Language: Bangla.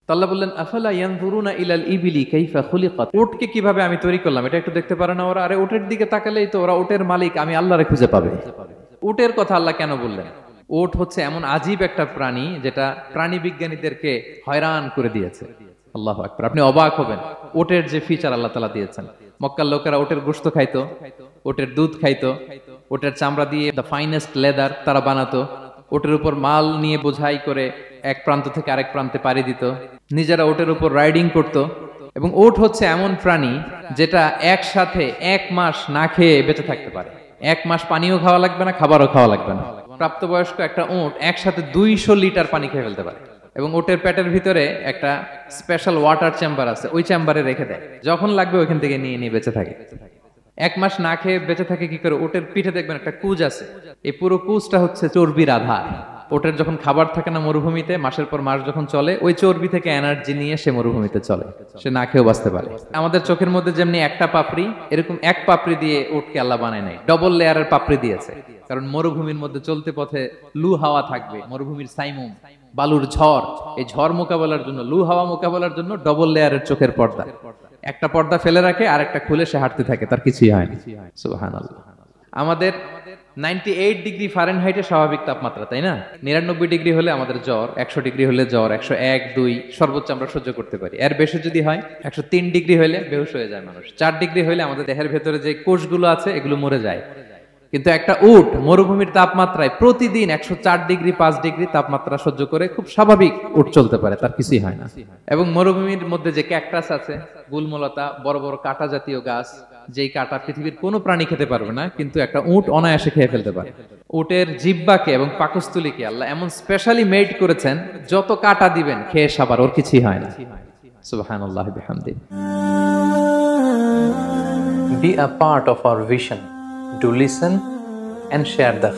তো আল্লাহ বললেন আফালা ইয়ানজুরুনা ইলাল ইবিলি কাইফা খুলিকাত, উটকে কিভাবে আমি তৈরি করলাম এটা একটু দেখতে পারে না ওরা? আরে উটের দিকে তাকালেই তো ওরা উটের মালিক আমি আল্লাহরে খুঁজে পাবে। উটের কথা আল্লাহ কেন বললেন? উট হচ্ছে এমন আজীব একটা প্রাণী যেটা প্রাণী বিজ্ঞানীদেরকে হয়রান করে দিয়েছে। আল্লাহু আকবার, আপনি অবাক হবেন উটের যে ফিচার আল্লাহ তাআলা দিয়েছেন। মক্কার লোকেরা উটের গোশত খাইতো, উটের দুধ খাইতো, উটের চামড়া দিয়ে দ্য ফাইনেস্ট লেদার তারা বানাতো, উটের উপর মাল নিয়ে বোঝাই করে এক প্রান্ত থেকে আরেক প্রান্তে পাড়ি দিত, নিজেরা উটের উপর রাইডিং করত। এবং উট হচ্ছে এমন প্রাণী যেটা একসাথে 1 মাস না খেয়ে বেঁচে থাকতে পারে। 1 মাস পানিও খাওয়া লাগবে না, খাবারও খাওয়া লাগবে না। প্রাপ্তবয়স্ক একটা উট একসাথে 200 লিটার পানি খেয়ে ফেলতে পারে। এবং উটের পেটের ভিতরে একটা স্পেশাল ওয়াটার চেম্বার আছে, ওই চেম্বারে রেখে দেয়, যখন লাগবে ওইখান থেকে নিয়ে নিয়ে বেঁচে থাকে। 1 মাস না খেয়ে বেঁচে থাকে কি করে? উটের পিঠে দেখবেন একটা কুজ আছে, এই পুরো কুজটা হচ্ছে চর্বির আধার। ওটের যখন খাবার থাকে না মরুভূমিতে, মাসের পর মাস যখন চলে, ওই চর্বি থেকে এনার্জি নিয়ে সে মরুভূমিতে চলে, সে না খেয়েও বাঁচতে পারে। আমাদের চোখের মধ্যে যেমনি একটা পাপড়ি, এরকম এক পাপড়ি দিয়ে উটকে আল্লাহ বানায় নাই, ডবল লেয়ারের পাপড়ি দিয়েছে। কারণ মরুভূমির মধ্যে চলতে পথে লু হাওয়া থাকবে, মরুভূমির সাইমুম, বালুর ঝড়, এই ঝড় মোকাবেলার জন্য, লু হাওয়া মোকাবেলার জন্য ডবল লেয়ারের চোখের পর্দা। একটা পর্দা ফেলে রাখে আর একটা খুলে সে হাঁটতে থাকে, তার কিছুই হয় না। সুবহানাল্লাহ। আমাদের 98 ডিগ্রি ফারেনহাইটে স্বাভাবিক তাপমাত্রা, তাই না? 99 ডিগ্রি হলে আমাদের জ্বর, 100 ডিগ্রি হলে জ্বর, 101, 2 সর্বোচ্চ আমরা সহ্য করতে পারি। এর বেশি যদি হয় 103 ডিগ্রি হলে বেহুশ হয়ে যায় মানুষ। 4 ডিগ্রি হলে আমাদের দেহের ভেতরে যে কোষগুলো আছে এগুলো মরে যায়। কিন্তু একটা উট মরুভূমির তাপমাত্রায় প্রতিদিন 104 ডিগ্রি 5 ডিগ্রি তাপমাত্রা সহ্য করে খুব স্বাভাবিক উট চলতে পারে, তার কিছুই হয় না। এবং মরুভূমির মধ্যে যে ক্যাকটাস আছে, গুলমলতা, বড় বড় কাঁটা জাতীয় গাছ, যেই কাঁটা পৃথিবীর কোনো প্রাণী খেতে পারবে না, কিন্তু একটা উট অনায়াসে খেয়ে ফেলতে পারে। উটের জিহ্বাকে এবং পাকস্থলীকে আল্লাহ এমন স্পেশালি মেড করেছেন, যত কাঁটা দিবেন খেয়ে সাবার, ওর কিছুই হয় না। সুবহানাল্লাহ বিহামদিহি। Be a part of our vision to listen and share the